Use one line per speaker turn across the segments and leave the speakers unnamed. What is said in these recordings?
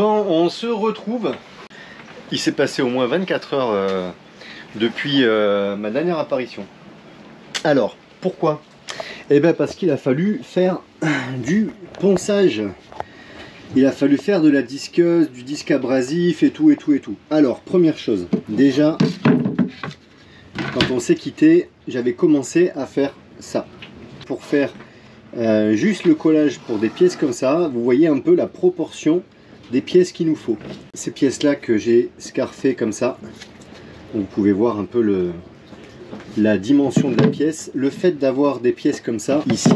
Bon, on se retrouve. Il s'est passé au moins 24 heures depuis ma dernière apparition. Alors, pourquoi? Eh bien parce qu'il a fallu faire du ponçage. Il a fallu faire de la disqueuse, du disque abrasif et tout. Alors, première chose, déjà, quand on s'est quitté, j'avais commencé à faire ça. Pour faire juste le collage pour des pièces comme ça, vous voyez un peu la proportion des pièces qu'il nous faut. Ces pièces-là que j'ai scarfées comme ça, vous pouvez voir un peu la dimension de la pièce. Le fait d'avoir des pièces comme ça, ici,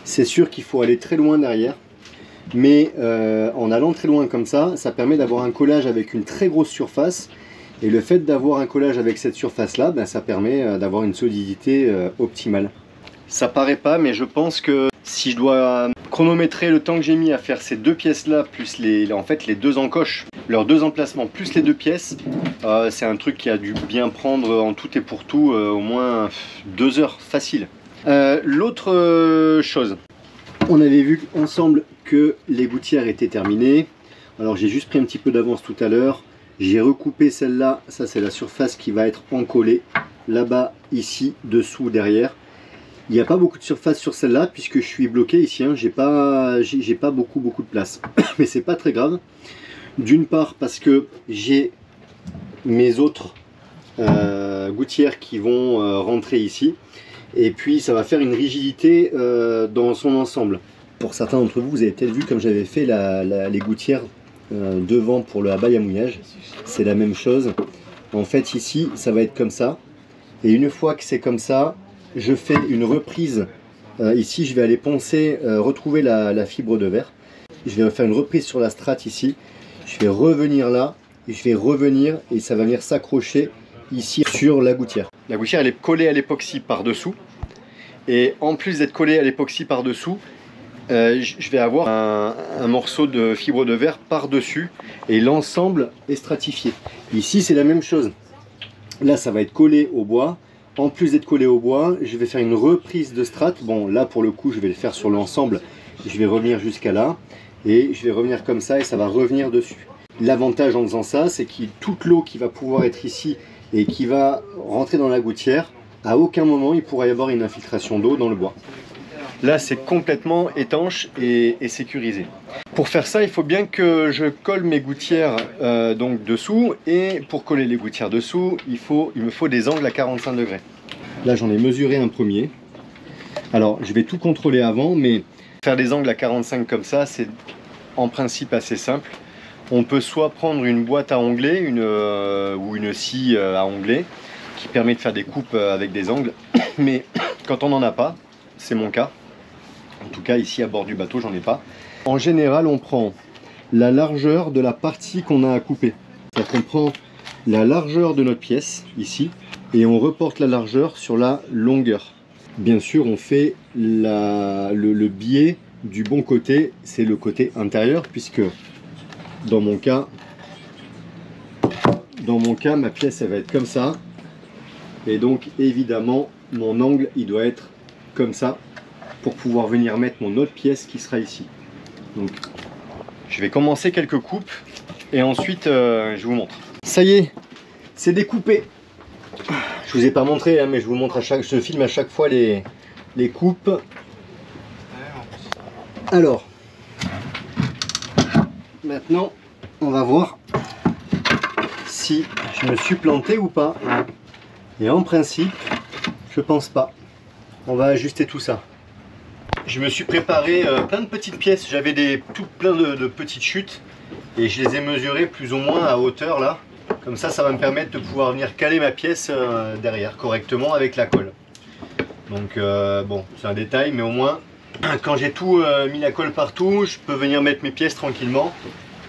c'est sûr qu'il faut aller très loin derrière. Mais en allant très loin comme ça, ça permet d'avoir un collage avec une très grosse surface. Et le fait d'avoir un collage avec cette surface-là, ben, ça permet d'avoir une solidité optimale. Ça paraît pas, mais je pense que si je dois chronométrer le temps que j'ai mis à faire ces deux pièces-là, plus en fait les deux encoches, leurs deux emplacements, plus les deux pièces, c'est un truc qui a dû bien prendre en tout et pour tout au moins 2 heures facile. L'autre chose, on avait vu ensemble que les gouttières étaient terminées. Alors j'ai juste pris un petit peu d'avance tout à l'heure. J'ai recoupé celle-là, ça c'est la surface qui va être encollée là-bas, ici, dessous, derrière. Il n'y a pas beaucoup de surface sur celle-là puisque je suis bloqué ici, hein. J'ai pas beaucoup de place. Mais c'est pas très grave. D'une part parce que j'ai mes autres gouttières qui vont rentrer ici. Et puis ça va faire une rigidité dans son ensemble. Pour certains d'entre vous, vous avez peut-être vu comme j'avais fait les gouttières devant pour le abaya mouillage. C'est la même chose. En fait ici, ça va être comme ça. Et une fois que c'est comme ça, je fais une reprise. Ici, je vais aller poncer, retrouver la fibre de verre. Je vais faire une reprise sur la strate ici. Je vais revenir là. Et je vais revenir et ça va venir s'accrocher ici sur la gouttière. La gouttière, elle est collée à l'époxy par-dessous. Et en plus d'être collée à l'époxy par-dessous, je vais avoir un morceau de fibre de verre par-dessus. Et l'ensemble est stratifié. Ici, c'est la même chose. Là, ça va être collé au bois. En plus d'être collé au bois, je vais faire une reprise de strate. Bon, là, pour le coup, je vais le faire sur l'ensemble. Je vais revenir jusqu'à là. Et je vais revenir comme ça et ça va revenir dessus. L'avantage en faisant ça, c'est que toute l'eau qui va pouvoir être ici et qui va rentrer dans la gouttière, à aucun moment, il pourra y avoir une infiltration d'eau dans le bois. Là, c'est complètement étanche et sécurisé. Pour faire ça, il faut bien que je colle mes gouttières donc dessous. Et pour coller les gouttières dessous, il me faut des angles à 45 degrés. Là, j'en ai mesuré un premier. Alors, je vais tout contrôler avant, mais faire des angles à 45 comme ça, c'est en principe assez simple. On peut soit prendre une boîte à onglets ou une scie à onglets qui permet de faire des coupes avec des angles. Mais quand on n'en a pas, c'est mon cas. En tout cas, ici à bord du bateau, j'en ai pas. En général, on prend la largeur de la partie qu'on a à couper. C'est-à-dire qu'on prend la largeur de notre pièce, ici, et on reporte la largeur sur la longueur. Bien sûr, on fait le biais du bon côté, c'est le côté intérieur, puisque dans mon cas, ma pièce, elle va être comme ça. Et donc, évidemment, mon angle, il doit être comme ça, pour pouvoir venir mettre mon autre pièce qui sera ici. Donc je vais commencer quelques coupes et ensuite je vous montre. Ça y est, c'est découpé. Je vous ai pas montré, hein, mais je vous montre je filme à chaque fois les coupes. Alors maintenant on va voir si je me suis planté ou pas. Et en principe, je pense pas. On va ajuster tout ça. Je me suis préparé plein de petites pièces. J'avais plein de petites chutes et je les ai mesurées plus ou moins à hauteur là. Comme ça, ça va me permettre de pouvoir venir caler ma pièce derrière correctement avec la colle. Donc bon, c'est un détail, mais au moins quand j'ai tout mis la colle partout, je peux venir mettre mes pièces tranquillement.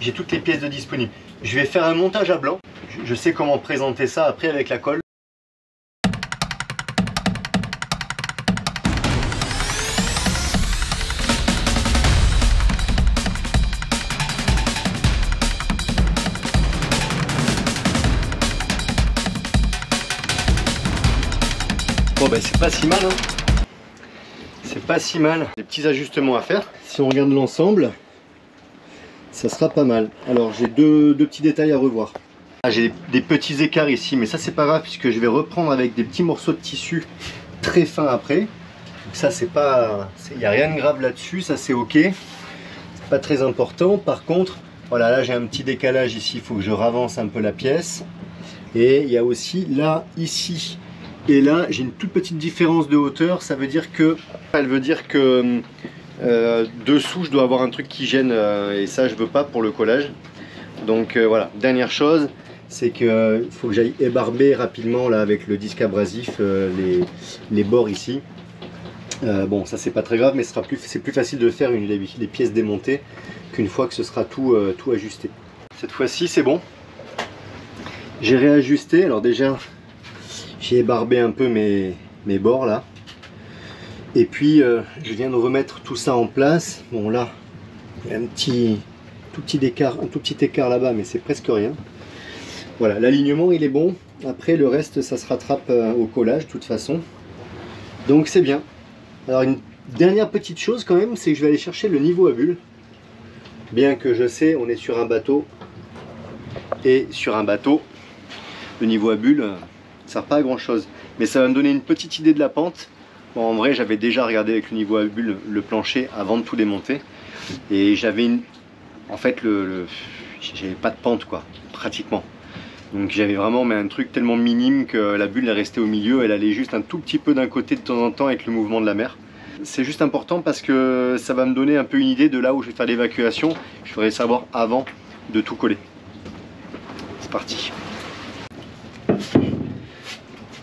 J'ai toutes les pièces de disponibles. Je vais faire un montage à blanc. Je sais comment présenter ça après avec la colle. Bon ben c'est pas si mal, hein. C'est pas si mal. Des petits ajustements à faire. Si on regarde l'ensemble, ça sera pas mal. Alors j'ai deux petits détails à revoir. Ah, j'ai des petits écarts ici, mais ça c'est pas grave puisque je vais reprendre avec des petits morceaux de tissu très fins après. Donc ça c'est pas, il n'y a rien de grave là-dessus, ça c'est ok. C'est pas très important. Par contre, voilà, là j'ai un petit décalage ici, il faut que je ravance un peu la pièce. Et il y a aussi là, ici et là, j'ai une toute petite différence de hauteur. Ça veut dire que, dessous, je dois avoir un truc qui gêne et ça, je veux pas pour le collage. Donc voilà, dernière chose, c'est que faut que j'aille ébarber rapidement là avec le disque abrasif les bords ici. Bon, ça c'est pas très grave, mais c'est plus facile de faire les pièces démontées qu'une fois que ce sera tout ajusté. Cette fois-ci, c'est bon. J'ai réajusté. Alors déjà, j'ai ébarbé un peu mes bords là. Et puis, je viens de remettre tout ça en place. Bon là, il y a un tout petit écart là-bas, mais c'est presque rien. Voilà, l'alignement il est bon. Après, le reste, ça se rattrape au collage de toute façon. Donc c'est bien. Alors une dernière petite chose quand même, c'est que je vais aller chercher le niveau à bulles. Bien que je sais, on est sur un bateau. Et sur un bateau, le niveau à bulles ne sert pas à grand chose, mais ça va me donner une petite idée de la pente. Bon, en vrai, j'avais déjà regardé avec le niveau à bulles le plancher avant de tout démonter, et j'avais en fait j'avais pas de pente quoi, pratiquement. Donc j'avais vraiment mais un truc tellement minime que la bulle est restée au milieu, elle allait juste un tout petit peu d'un côté de temps en temps avec le mouvement de la mer. C'est juste important parce que ça va me donner un peu une idée de là où je vais faire l'évacuation. Je ferai savoir avant de tout coller. C'est parti.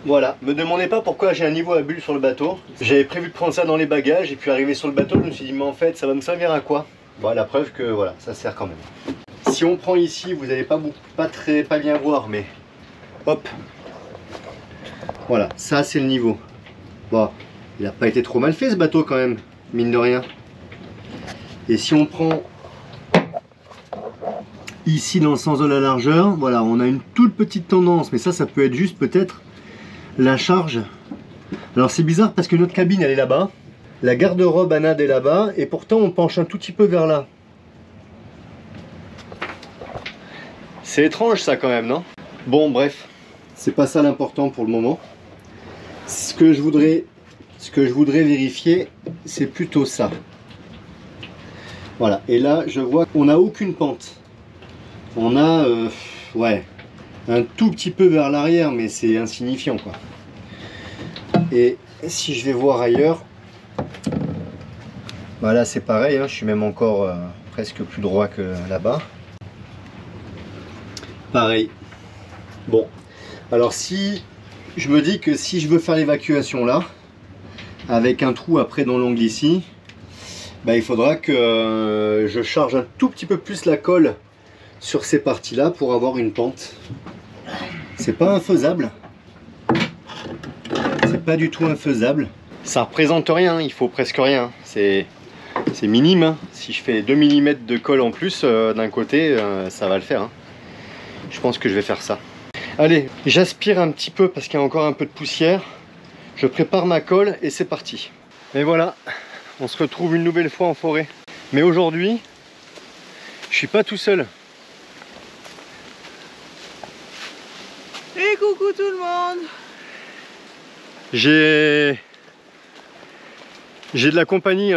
Voilà, me demandez pas pourquoi j'ai un niveau à bulles sur le bateau. J'avais prévu de prendre ça dans les bagages et puis arrivé sur le bateau, je me suis dit mais en fait ça va me servir à quoi? Bon, la preuve que voilà, ça sert quand même. Si on prend ici, vous n'allez pas bien voir, mais hop. Voilà, ça c'est le niveau. Bon, il n'a pas été trop mal fait ce bateau quand même, mine de rien. Et si on prend ici dans le sens de la largeur, voilà, on a une toute petite tendance, mais ça peut être juste peut-être la charge. Alors c'est bizarre parce que notre cabine elle est là-bas, la garde-robe à Nad est là-bas, et pourtant on penche un tout petit peu vers là. C'est étrange ça quand même, non? Bon bref, c'est pas ça l'important pour le moment. Ce que je voudrais vérifier, c'est plutôt ça. Voilà, et là je vois qu'on n'a aucune pente. On a ouais, un tout petit peu vers l'arrière, mais c'est insignifiant quoi. Et si je vais voir ailleurs, voilà c'est pareil, hein, je suis même encore presque plus droit que là-bas. Pareil. Bon, alors si je me dis que si je veux faire l'évacuation là, avec un trou après dans l'angle ici, bah, il faudra que je charge un tout petit peu plus la colle sur ces parties là pour avoir une pente. C'est pas infaisable. C'est pas du tout infaisable. Ça représente rien, il faut presque rien. C'est minime. Hein. Si je fais 2 mm de colle en plus d'un côté, ça va le faire. Hein. Je pense que je vais faire ça. Allez, j'aspire un petit peu parce qu'il y a encore un peu de poussière. Je prépare ma colle et c'est parti. Et voilà, on se retrouve une nouvelle fois en forêt. Mais aujourd'hui, je suis pas tout seul.
Et coucou tout le monde.
J'ai de la compagnie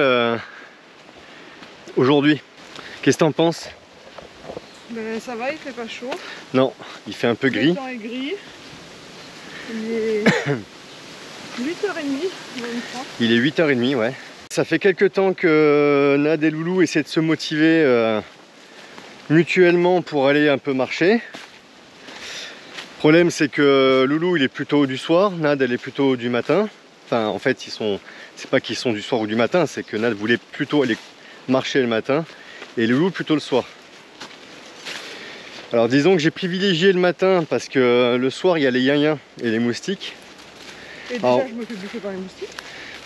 aujourd'hui. Qu'est-ce que t'en penses?
Ben ça va, il fait pas chaud.
Non, il fait un peu gris.
Le temps est gris. Il est 8h30, même pas.
Il est 8h30, ouais. Ça fait quelques temps que Nad et Loulou essaient de se motiver mutuellement pour aller un peu marcher. Le problème c'est que Loulou il est plutôt du soir, Nad elle est plutôt du matin. Enfin en fait c'est pas qu'ils sont du soir ou du matin, c'est que Nad voulait plutôt aller marcher le matin et Loulou plutôt le soir. Alors disons que j'ai privilégié le matin parce que le soir il y a les yin-yin et les moustiques.
Et déjà alors, je me fais bouffer par les moustiques.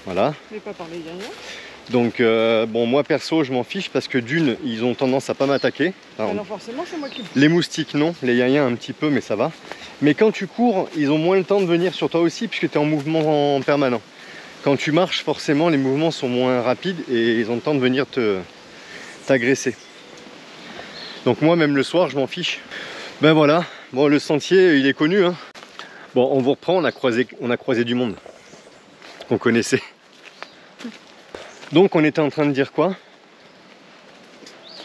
Voilà.
Mais pas par les yin-yin.
Donc bon moi perso je m'en fiche parce que d'une ils ont tendance à pas m'attaquer.
Alors forcément c'est moi qui...
Les moustiques non, les yin-yin un petit peu mais ça va. Mais quand tu cours ils ont moins le temps de venir sur toi aussi puisque tu es en mouvement en permanent. Quand tu marches forcément les mouvements sont moins rapides et ils ont le temps de venir t'agresser. Donc moi même le soir je m'en fiche. Ben voilà, bon le sentier il est connu hein. Bon on vous reprend, on a croisé du monde qu'on connaissait. Donc on était en train de dire quoi?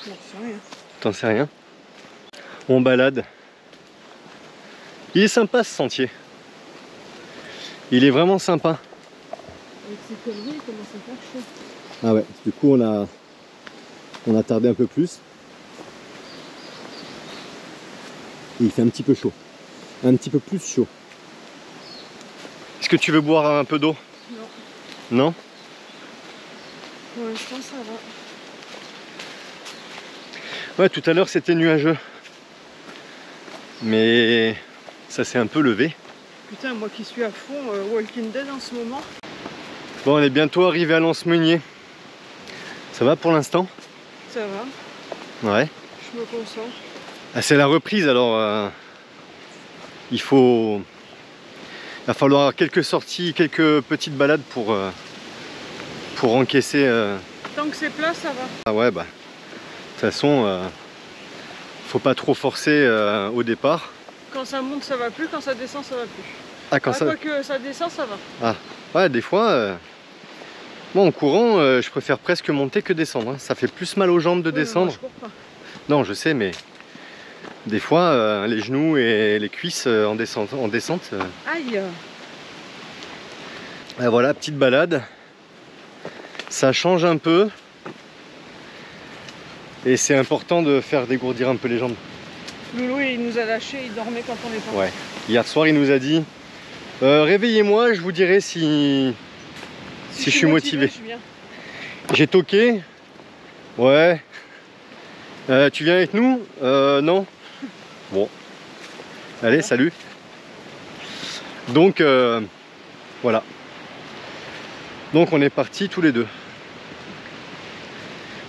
J'en sais rien.
T'en sais rien? On balade. Il est sympa ce sentier. Il est vraiment sympa.
Avec ses colliers, il commence à faire chaud.
Ah ouais, du coup on a tardé un peu plus. Et il fait un petit peu chaud. Un petit peu plus chaud. Est-ce que tu veux boire un peu d'eau?
Non.
Non?
Pour l'instant, ça va.
Ouais, tout à l'heure c'était nuageux. Mais ça s'est un peu levé.
Putain, moi qui suis à fond Walking Dead en ce moment.
Bon, on est bientôt arrivé à Lens-Meunier. Ça va pour l'instant?
Ça va.
Ouais.
Je me concentre.
Ah, c'est la reprise alors. Il va falloir quelques sorties, quelques petites balades pour encaisser.
Tant que c'est plat, ça va.
Ah ouais, bah. De toute façon, faut pas trop forcer au départ.
Quand ça monte, ça va plus. Quand ça descend, ça va plus.
Ah, quand ça.
Quoi que ça descend, ça va.
Ah, ouais, des fois. Moi en courant, je préfère presque monter que descendre. Hein. Ça fait plus mal aux jambes de descendre.
Moi, je cours pas.
Non, je sais, mais des fois, les genoux et les cuisses en descente.
Aïe.
Et voilà, petite balade. Ça change un peu. Et c'est important de faire dégourdir un peu les jambes.
Loulou, il nous a lâchés, il dormait quand on est parti.
Ouais. Hier soir, il nous a dit réveillez-moi, je vous dirai si je suis motivé. J'ai toqué. Ouais. Tu viens avec nous? Non. Bon. Allez, salut. Donc, voilà. Donc, on est partis tous les deux.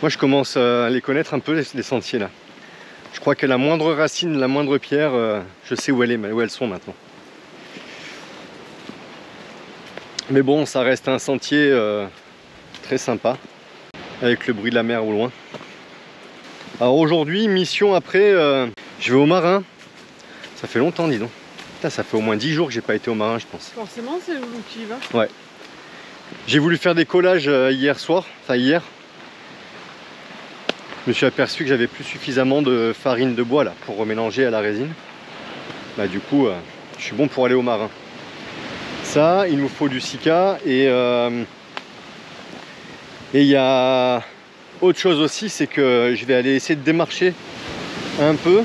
Moi, je commence à les connaître un peu, les sentiers là. Je crois que la moindre racine, la moindre pierre, je sais où elles sont maintenant. Mais bon, ça reste un sentier très sympa, avec le bruit de la mer au loin. Alors aujourd'hui, mission après, je vais au Marin. Ça fait longtemps, dis donc. Putain, ça fait au moins 10 jours que j'ai pas été au Marin, je pense.
Forcément, c'est Loulou qui y va.
Ouais. J'ai voulu faire des collages hier soir, enfin hier. Je me suis aperçu que j'avais plus suffisamment de farine de bois là pour remélanger à la résine. Bah du coup, je suis bon pour aller au Marin. Ça, il nous faut du Sika et il y a autre chose aussi, c'est que je vais aller essayer de démarcher un peu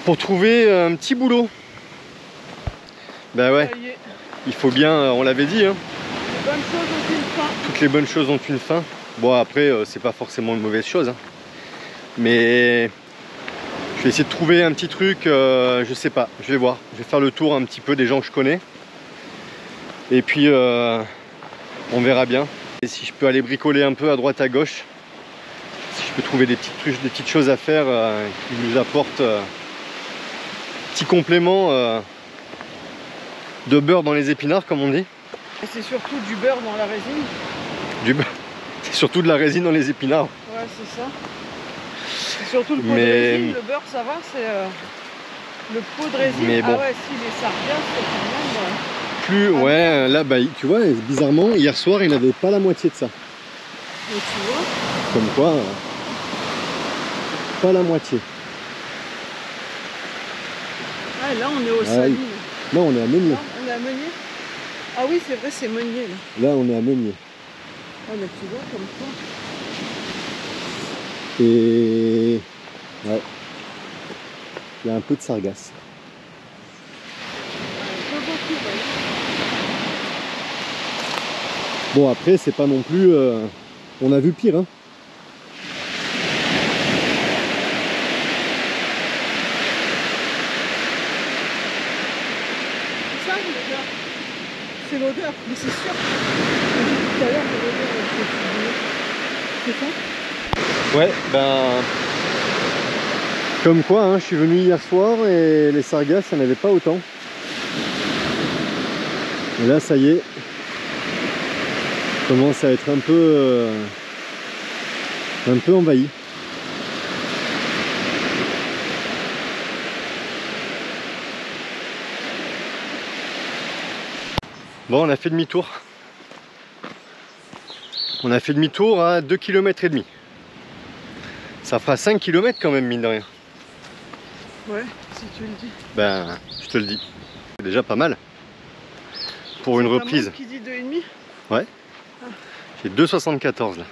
pour trouver un petit boulot. Bah ouais, il faut bien, on l'avait dit, hein.
Les bonnes choses ont une fin.
Toutes les bonnes choses ont une fin. Bon après, c'est pas forcément une mauvaise chose, hein. Mais je vais essayer de trouver un petit truc, je sais pas, je vais voir. Je vais faire le tour un petit peu des gens que je connais. Et puis, on verra bien. Et si je peux aller bricoler un peu à droite à gauche, si je peux trouver des petites choses à faire qui nous apportent petit complément de beurre dans les épinards, comme on dit.
C'est surtout du beurre dans la résine.
Du beurre. C'est surtout de la résine dans les épinards.
Ouais, c'est ça. C'est surtout le pot de résine. Le beurre, ça va, c'est le pot de résine.
Mais bon.
Ah ouais, si les sargasses, c'est quand même...
Plus, ouais, là, bah, tu vois, bizarrement, hier soir, il n'avait pas la moitié de ça.
Et tu vois.
Comme quoi, pas la moitié.
Ah, là, on est au Saline.
Là, on est à Meunier.
On est à Meunier. Ah oui, c'est vrai, c'est Meunier.
Là, on est à Meunier.
Ah, mais tu vois, comme ça.
Et... ouais. Il y a un peu de sargasse. Bon après c'est pas non plus... on a vu pire hein.
C'est ça l'odeur. C'est l'odeur, mais c'est sûr. Tout à l'heure l'odeur c'est ça.
Ouais ben... comme quoi hein, je suis venu hier soir et les sargasses il n'y en avait pas autant. Et là ça y est. Commence à être un peu envahi. Bon, on a fait demi-tour. On a fait demi-tour à 2,5 km. Ça fera 5 km quand même, mine de rien.
Ouais, si tu le dis.
Ben, je te le dis. C'est déjà pas mal. Pour une reprise.
Qui dit 2,5 ?
Ouais. J'ai 2,74 là.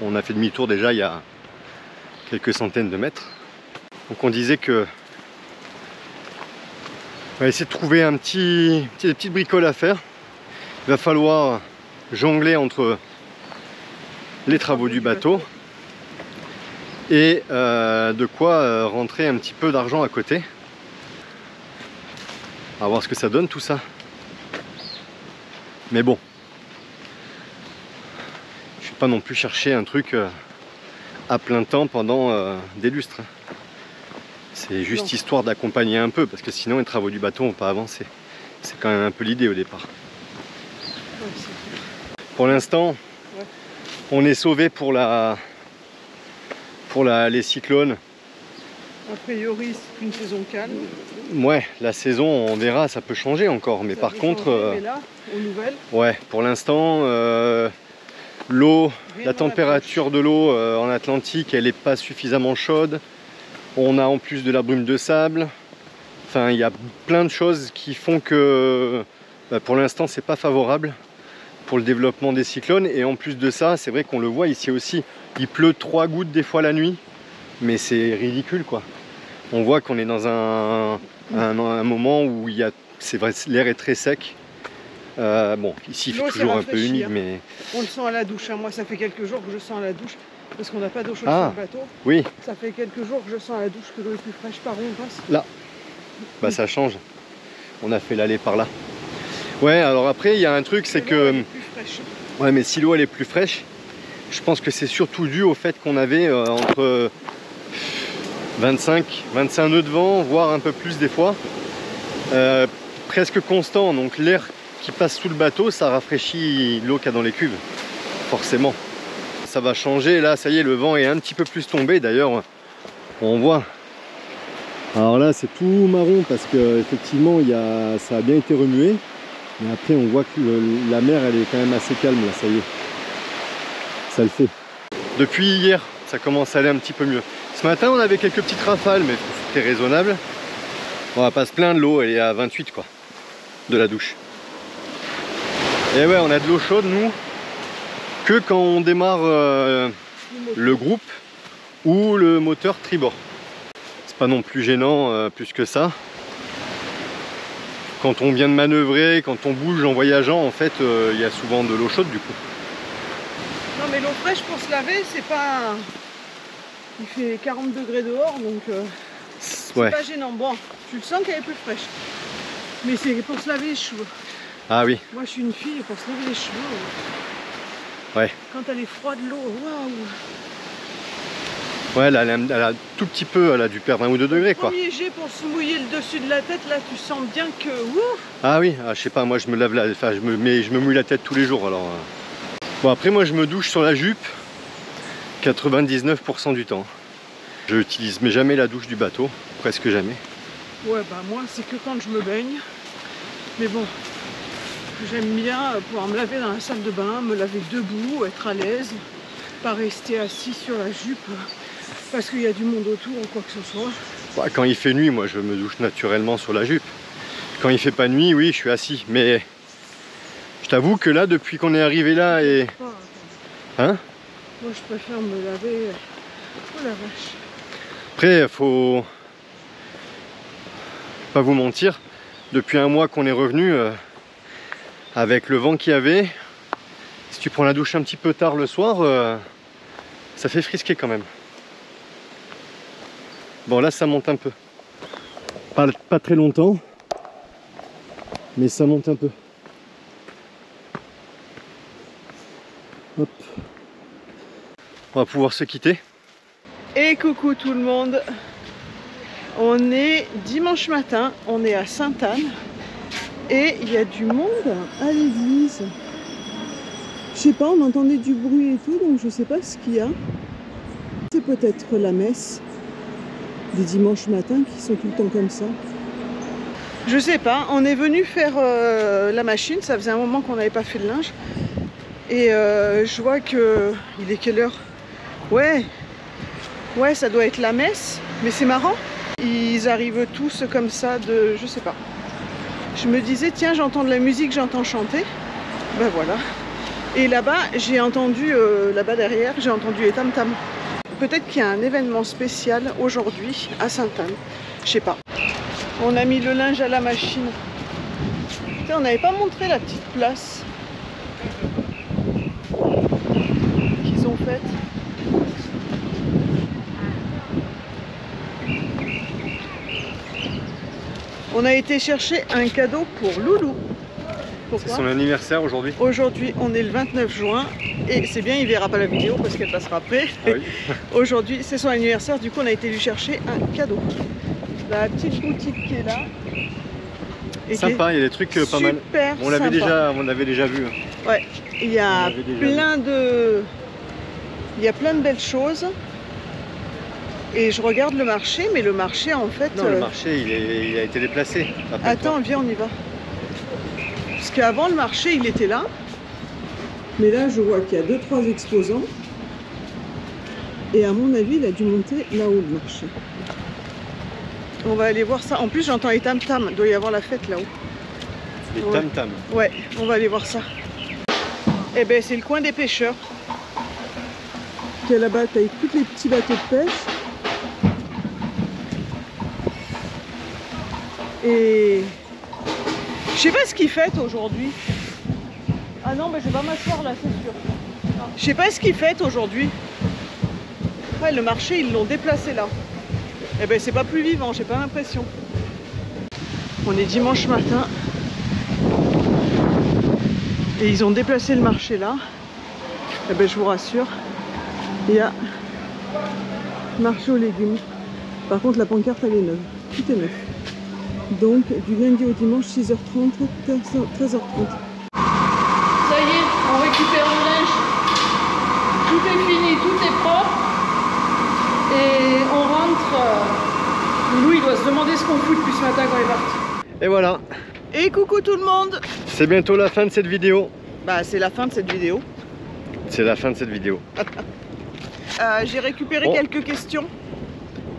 On a fait demi-tour déjà il y a quelques centaines de mètres. Donc on disait que on va essayer de trouver des petites bricoles à faire. Il va falloir jongler entre les travaux du bateau et de quoi rentrer un petit peu d'argent à côté. On va voir ce que ça donne tout ça. Mais bon, je ne vais pas non plus chercher un truc à plein temps pendant des lustres. C'est juste histoire d'accompagner un peu, parce que sinon les travaux du bateau n'ont pas avancé. C'est quand même un peu l'idée au départ.
Ouais,
pour l'instant, ouais, on est sauvé pour les cyclones.
A priori, c'est une saison calme.
Ouais, la saison, on verra, ça peut changer encore. Mais ça par contre, changer,
mais là, aux nouvelles.
Ouais, pour l'instant, l'eau, la température de l'eau en Atlantique, elle n'est pas suffisamment chaude. On a en plus de la brume de sable. Enfin, il y a plein de choses qui font que pour l'instant, c'est pas favorable pour le développement des cyclones. Et en plus de ça, c'est vrai qu'on le voit ici aussi, il pleut 3 gouttes des fois la nuit. Mais c'est ridicule quoi. On voit qu'on est dans un moment où c'est vrai, l'air est très sec. Bon, ici il fait toujours un peu humide, mais...
On le sent à la douche, hein. Moi ça fait quelques jours que je sens à la douche, parce qu'on n'a pas d'eau chaude sur le bateau.
Oui.
Ça fait quelques jours que je sens à la douche que l'eau est plus fraîche. Par où on passe ?
Là. Bah ça change. On a fait l'aller par là. Ouais, alors après il y a un truc, c'est que...
Est plus fraîche.
Ouais, mais si l'eau elle est plus fraîche, je pense que c'est surtout dû au fait qu'on avait entre 25 nœuds de vent, voire un peu plus des fois. Presque constant, donc l'air qui passe sous le bateau, ça rafraîchit l'eau qu'il y a dans les cuves, forcément. Ça va changer, là ça y est, le vent est un petit peu plus tombé, d'ailleurs on voit. Alors là c'est tout marron parce que effectivement ça a bien été remué, mais après on voit que la mer elle est quand même assez calme là, ça y est. Ça le fait. Depuis hier, ça commence à aller un petit peu mieux. Ce matin on avait quelques petites rafales, mais c'était raisonnable. On va pas se plaindre, l'eau elle est à 28 quoi, de la douche. Et ouais, on a de l'eau chaude nous que quand on démarre le groupe ou le moteur tribord. C'est pas non plus gênant plus que ça. Quand on vient de manœuvrer, quand on bouge en voyageant, en fait, il y a souvent de l'eau chaude du coup.
Non mais l'eau fraîche pour se laver, c'est pas... Il fait 40 degrés dehors, donc c'est pas gênant. Bon, tu le sens qu'elle est plus fraîche. Mais c'est pour se laver les cheveux.
Ah oui.
Moi je suis une fille, pour se laver les cheveux.
Ouais.
Quand elle est froide l'eau, waouh.
Ouais, là, elle a tout petit peu, elle a dû perdre 1 ou 2 degrés quoi.
Le premier jet pour se mouiller le dessus de la tête, là tu sens bien que... Ouf.
Ah oui, je sais pas, moi je me lave enfin je me mouille la tête tous les jours alors. Bon après moi je me douche sur la jupe 99% du temps. Je n'utilise jamais la douche du bateau, presque jamais.
Ouais bah moi c'est que quand je me baigne. Mais bon, j'aime bien pouvoir me laver dans la salle de bain, me laver debout, être à l'aise, pas rester assis sur la jupe parce qu'il y a du monde autour ou quoi que ce soit.
Bah, quand il fait nuit, moi je me douche naturellement sur la jupe. Quand il fait pas nuit, oui, je suis assis. Mais je t'avoue que là, depuis qu'on est arrivé là et... Hein ?
Moi je préfère me laver... Oh la vache.
Après, faut pas vous mentir, depuis 1 mois qu'on est revenu, avec le vent qu'il y avait, si tu prends la douche un petit peu tard le soir, ça fait frisquer quand même. Bon là ça monte un peu. Pas très longtemps, mais ça monte un peu. Hop. On va pouvoir se quitter.
Et coucou tout le monde. On est dimanche matin, on est à Sainte-Anne et il y a du monde à l'église. Je sais pas, on entendait du bruit et tout, donc je sais pas ce qu'il y a. C'est peut-être la messe des dimanches matins qui sont tout le temps comme ça. Je sais pas, on est venu faire la machine, ça faisait un moment qu'on n'avait pas fait le linge. Et je vois que... Il est quelle heure? Ouais, ça doit être la messe, mais c'est marrant. Ils arrivent tous comme ça de... je sais pas. Je me disais, tiens, j'entends de la musique, j'entends chanter. Ben voilà. Et là-bas, j'ai entendu, là-bas derrière, j'ai entendu les tam-tams. Peut-être qu'il y a un événement spécial aujourd'hui à Sainte-Anne. Je sais pas. On a mis le linge à la machine. Putain, on n'avait pas montré la petite place qu'ils ont faite. On a été chercher un cadeau pour Loulou.
C'est son anniversaire aujourd'hui.
Aujourd'hui, on est le 29 juin et c'est bien, il verra pas la vidéo parce qu'elle passera après.
Ah oui.
Aujourd'hui, c'est son anniversaire, du coup, on a été lui chercher un cadeau. La petite boutique qui est là. Et
sympa, il y a des trucs pas mal.
Super
on l'avait déjà vu.
Ouais, il y a plein de belles choses. Et je regarde le marché, mais le marché en fait...
Non, le marché il a été déplacé.
Attends, viens, on y va. Parce qu'avant le marché il était là. Mais là je vois qu'il y a 2-3 exposants. Et à mon avis il a dû monter là-haut le marché. On va aller voir ça. En plus j'entends les tam-tams. Il doit y avoir la fête là-haut.
Les tam-tams.
Ouais, on va aller voir ça. Eh ben c'est le coin des pêcheurs. Qui est là-bas avec tous les petits bateaux de pêche. Et je sais pas ce qu'ils fêtent aujourd'hui. Ah non, mais je vais pas m'asseoir là, c'est sûr. Je sais pas ce qu'ils fêtent aujourd'hui. Ouais, le marché, ils l'ont déplacé là. Eh ben, c'est pas plus vivant, j'ai pas l'impression. On est dimanche matin. Et ils ont déplacé le marché là. Eh ben, je vous rassure, il y a marché aux légumes. Par contre, la pancarte, elle est neuve. Tout est neuf. Donc du lundi au dimanche 6h30, 13h30. Ça y est, on récupère le linge. Tout est fini, tout est propre. Et on rentre. Louis doit se demander ce qu'on fout depuis ce matin quand il est parti.
Et voilà.
Et coucou tout le monde.
C'est bientôt la fin de cette vidéo.
Bah c'est la fin de cette vidéo.
C'est la fin de cette vidéo.
J'ai récupéré quelques questions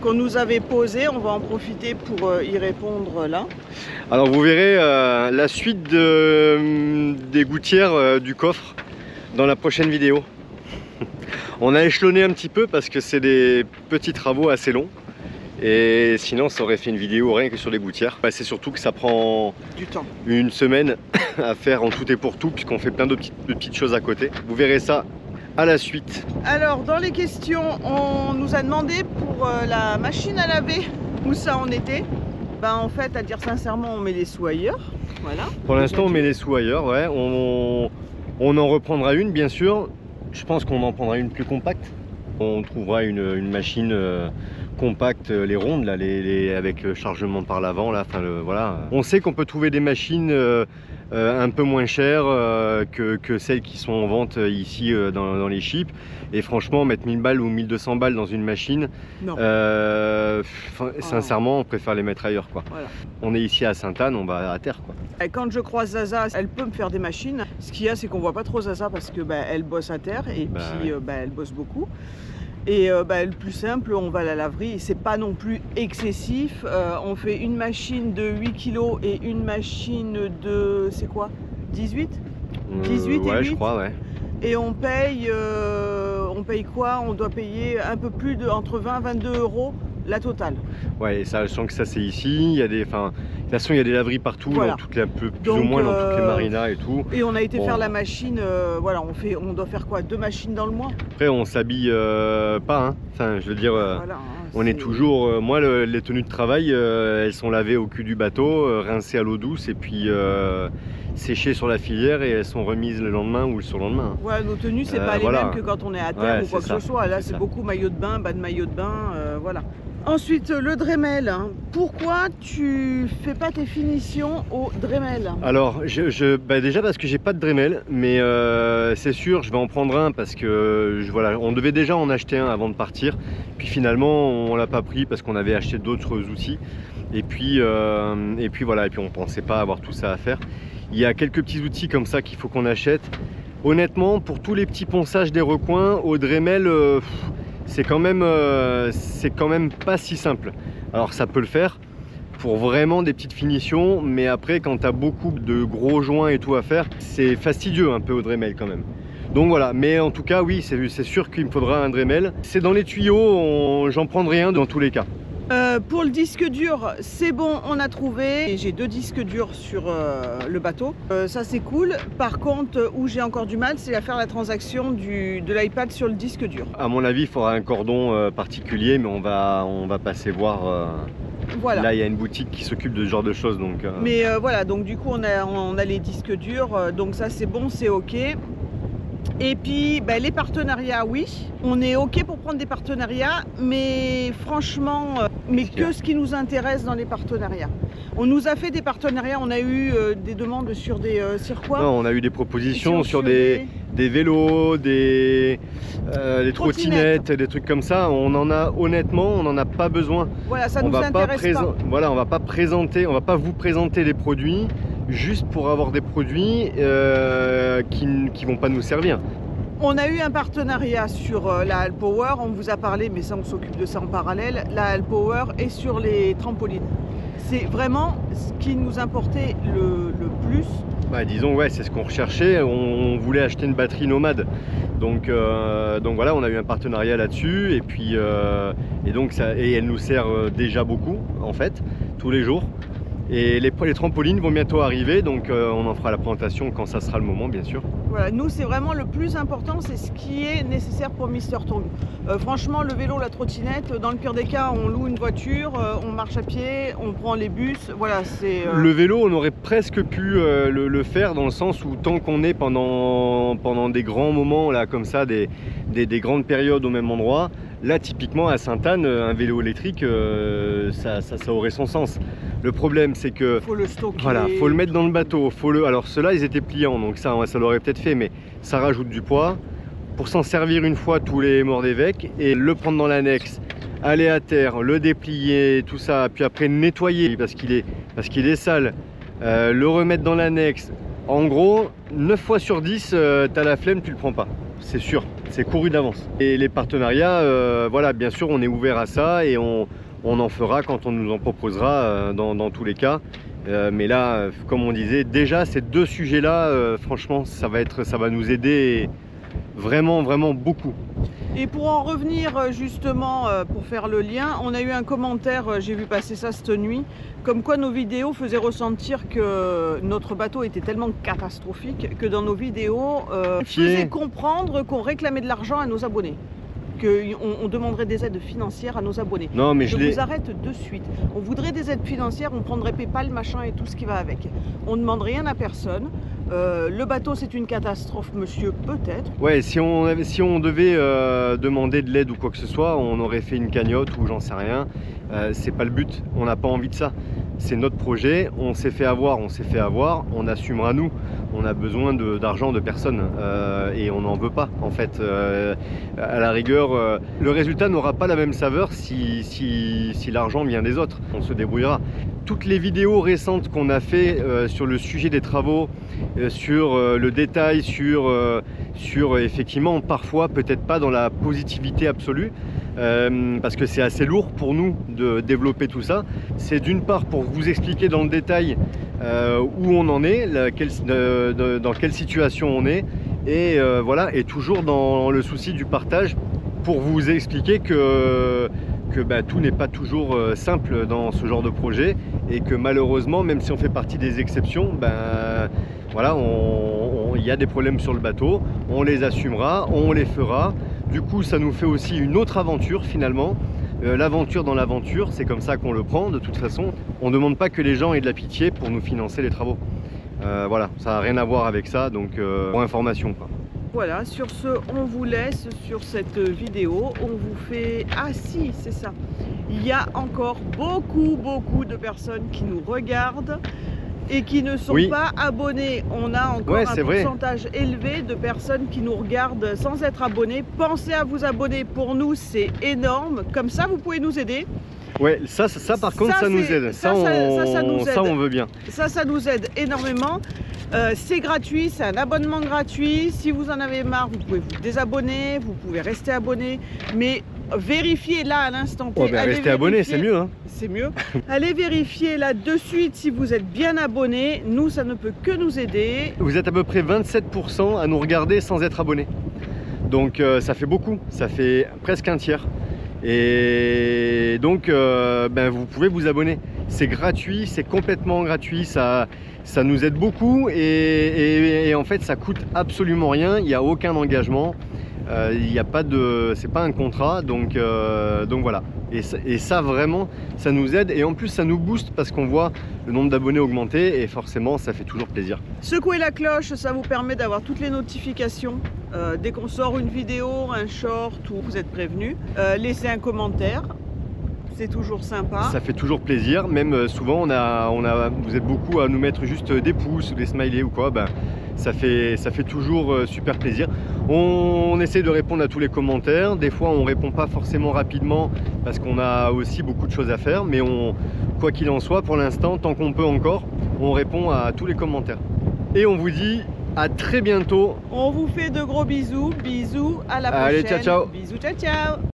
qu'on nous avait posé, on va en profiter pour y répondre là.
Alors vous verrez la suite des gouttières du coffre dans la prochaine vidéo. On a échelonné un petit peu parce que c'est des petits travaux assez longs et sinon ça aurait fait une vidéo rien que sur les gouttières. C'est surtout que ça prend
du temps,
une semaine à faire en tout et pour tout puisqu'on fait plein de petites choses à côté. Vous verrez ça à la suite.
Alors dans les questions, on nous a demandé pour la machine à laver où ça en était. Ben en fait, à dire sincèrement, on met les sous ailleurs. Voilà.
Pour l'instant, on met les sous ailleurs, ouais. On en reprendra une, bien sûr. Je pense qu'on en prendra une plus compacte. On trouvera une machine compacte, les rondes, là, avec chargement par l'avant. Voilà. On sait qu'on peut trouver des machines un peu moins chères que celles qui sont en vente ici dans les chips. Et franchement, mettre 1000 balles ou 1200 balles dans une machine, sincèrement, on préfère les mettre ailleurs, quoi. Voilà. On est ici à Sainte-Anne, on va à terre, quoi.
Et quand je croise Zaza, elle peut me faire des machines. Ce qu'il y a, c'est qu'on voit pas trop Zaza parce que elle bosse à terre et puis elle bosse beaucoup. Et le plus simple, on va à la laverie, c'est pas non plus excessif. On fait une machine de 8 kg et une machine de, c'est quoi, 18 18
ouais,
et 8.
Je crois, ouais.
Et on paye quoi? On doit payer un peu plus de entre 20 et 22 euros la totale.
Ouais, et ça, je sens que ça c'est ici. Il y a des, de toute façon, il y a des laveries partout,
voilà.
Plus ou moins dans toutes les marinas et tout.
Et on a été faire la machine, voilà, on doit faire quoi? 2 machines dans le mois.
Après, on s'habille pas, hein. Enfin, je veux dire, voilà, on est toujours. Moi, les tenues de travail, elles sont lavées au cul du bateau, rincées à l'eau douce et puis séchées sur la filière et elles sont remises le lendemain ou le surlendemain.
Voilà, nos tenues, c'est pas les mêmes que quand on est à terre ou quoi que ce soit. Là, c'est beaucoup maillot de bain, bas de maillot de bain, voilà. Ensuite, le Dremel. Pourquoi tu fais pas tes finitions au Dremel? Alors,
déjà parce que j'ai pas de Dremel, mais c'est sûr, je vais en prendre un parce que voilà, on devait déjà en acheter un avant de partir. Puis finalement, on l'a pas pris parce qu'on avait acheté d'autres outils. Et puis voilà, et puis on pensait pas avoir tout ça à faire. Il y a quelques petits outils comme ça qu'il faut qu'on achète. Honnêtement, pour tous les petits ponçages des recoins, au Dremel, c'est quand même pas si simple. Alors ça peut le faire pour vraiment des petites finitions, mais après quand tu as beaucoup de gros joints et tout à faire, c'est fastidieux un peu au Dremel quand même. Donc voilà, mais en tout cas oui, c'est sûr qu'il me faudra un Dremel. C'est dans les tuyaux, j'en prendrai un dans tous les cas.
Pour le disque dur, c'est bon, on a trouvé. J'ai 2 disques durs sur le bateau. Ça c'est cool. Par contre, où j'ai encore du mal, c'est à faire la transaction de l'iPad sur le disque dur.
À mon avis, il faudra un cordon particulier, mais on va passer voir.
Voilà.
Là, il y a une boutique qui s'occupe de ce genre de choses. Donc,
Mais voilà, donc du coup, on a les disques durs. Donc ça c'est bon, c'est ok. Et puis ben, les partenariats, oui, on est ok pour prendre des partenariats, mais franchement, mais que ce qui nous intéresse dans les partenariats. On nous a fait des partenariats, on a eu des demandes sur des circuits.
Non, on a eu des propositions sur des vélos, des trottinettes, des trucs comme ça. On en a, honnêtement, on n'en a pas besoin.
Voilà, ça nous intéresse pas.
Voilà, on va pas vous présenter des produits juste pour avoir des produits qui vont pas nous servir.
On a eu un partenariat sur la Allpower, on vous a parlé, mais ça on s'occupe de ça en parallèle, la Allpower et sur les trampolines. C'est vraiment ce qui nous importait le plus.
Bah, disons, ouais, c'est ce qu'on recherchait, on voulait acheter une batterie nomade. Donc voilà, on a eu un partenariat là-dessus, et puis et elle nous sert déjà beaucoup en fait, tous les jours. Et les trampolines vont bientôt arriver, donc on en fera la présentation quand ça sera le moment, bien sûr.
Voilà, nous c'est vraiment le plus important, c'est ce qui est nécessaire pour Mister Tong. Franchement, le vélo, la trottinette, dans le pire des cas, on loue une voiture, on marche à pied, on prend les bus, voilà, c'est...
Le vélo, on aurait presque pu le faire dans le sens où tant qu'on est pendant des grands moments, là, comme ça, des grandes périodes au même endroit, là, typiquement, à Sainte-Anne, un vélo électrique, ça aurait son sens. Le problème, c'est que
faut le stocker.
Voilà, faut le mettre dans le bateau. Alors ceux-là, ils étaient pliants, donc ça l'aurait peut-être fait, mais ça rajoute du poids. Pour s'en servir une fois tous les morts d'évêque et le prendre dans l'annexe, aller à terre, le déplier, tout ça, puis après nettoyer parce qu'il est sale, le remettre dans l'annexe. En gros, 9 fois sur 10, t'as la flemme, tu le prends pas. C'est sûr, c'est couru d'avance. Et les partenariats, voilà, bien sûr, on est ouvert à ça et on en fera quand on nous en proposera dans tous les cas. Mais là, comme on disait, déjà ces 2 sujets-là, franchement, ça va nous aider vraiment, vraiment beaucoup.
Et pour en revenir justement, pour faire le lien, on a eu un commentaire, j'ai vu passer ça cette nuit, comme quoi nos vidéos faisaient ressentir que notre bateau était tellement catastrophique que dans nos vidéos, faisait comprendre qu'on réclamait de l'argent à nos abonnés. Qu'on demanderait des aides financières à nos abonnés.
Non, mais
je vous arrête de suite. On voudrait des aides financières, on prendrait PayPal, machin et tout ce qui va avec. On ne demande rien à personne. Le bateau c'est une catastrophe, monsieur, peut-être.
Ouais, si on devait demander de l'aide ou quoi que ce soit, on aurait fait une cagnotte ou j'en sais rien. C'est pas le but, on n'a pas envie de ça. C'est notre projet, on s'est fait avoir, on assumera nous. On a besoin d'argent de personne et on n'en veut pas en fait. À la rigueur, le résultat n'aura pas la même saveur si l'argent vient des autres. On se débrouillera. Toutes les vidéos récentes qu'on a fait sur le sujet des travaux, sur le détail, sur effectivement parfois peut-être pas dans la positivité absolue, parce que c'est assez lourd pour nous de développer tout ça. C'est d'une part pour vous expliquer dans le détail où on en est, dans quelle situation on est, et voilà, et toujours dans le souci du partage pour vous expliquer que tout n'est pas toujours simple dans ce genre de projet et que malheureusement, même si on fait partie des exceptions, voilà, il y a des problèmes sur le bateau, on les assumera, on les fera. Du coup, ça nous fait aussi une autre aventure finalement. L'aventure dans l'aventure, c'est comme ça qu'on le prend. De toute façon, on ne demande pas que les gens aient de la pitié pour nous financer les travaux. Voilà, ça n'a rien à voir avec ça, donc pour information, quoi.
Voilà, sur ce, on vous laisse sur cette vidéo. On vous fait... Ah si, c'est ça. Il y a encore beaucoup de personnes qui nous regardent et qui ne sont
Oui.
pas abonnés. On a encore
Ouais,
un
c'est vrai.
pourcentage élevé de personnes qui nous regardent sans être abonnés. Pensez à vous abonner, pour nous c'est énorme. Comme ça vous pouvez nous aider.
Ouais, ça par contre, ça nous aide. Ça, on veut bien.
Ça nous aide énormément. C'est gratuit, c'est un abonnement gratuit. Si vous en avez marre, vous pouvez vous désabonner, vous pouvez rester abonné. Mais vérifiez là à l'instant T.
Oh, ben, restez abonné, c'est mieux. Hein.
C'est mieux. Allez vérifier là de suite si vous êtes bien abonné. Nous, ça ne peut que nous aider.
Vous êtes à peu près 27% à nous regarder sans être abonné. Donc ça fait beaucoup, ça fait presque un tiers. Et donc ben, vous pouvez vous abonner. C'est gratuit, c'est complètement gratuit, ça nous aide beaucoup et en fait ça coûte absolument rien, il n'y a aucun engagement, il n'y a pas de, c'est pas un contrat, donc voilà. Et ça vraiment, ça nous aide et en plus ça nous booste parce qu'on voit le nombre d'abonnés augmenter et forcément ça fait toujours plaisir.
Secouez la cloche, ça vous permet d'avoir toutes les notifications dès qu'on sort une vidéo, un short ou vous êtes prévenu. Laissez un commentaire. C'est toujours sympa.
Ça fait toujours plaisir, même souvent vous êtes beaucoup à nous mettre juste des pouces ou des smileys ou quoi, ben, ça fait toujours super plaisir. On essaie de répondre à tous les commentaires, des fois on répond pas forcément rapidement parce qu'on a aussi beaucoup de choses à faire, mais quoi qu'il en soit, pour l'instant, tant qu'on peut encore, on répond à tous les commentaires. Et on vous dit à très bientôt.
On vous fait de gros bisous, bisous, à la prochaine.
Allez, ciao ciao.
Bisous, ciao ciao.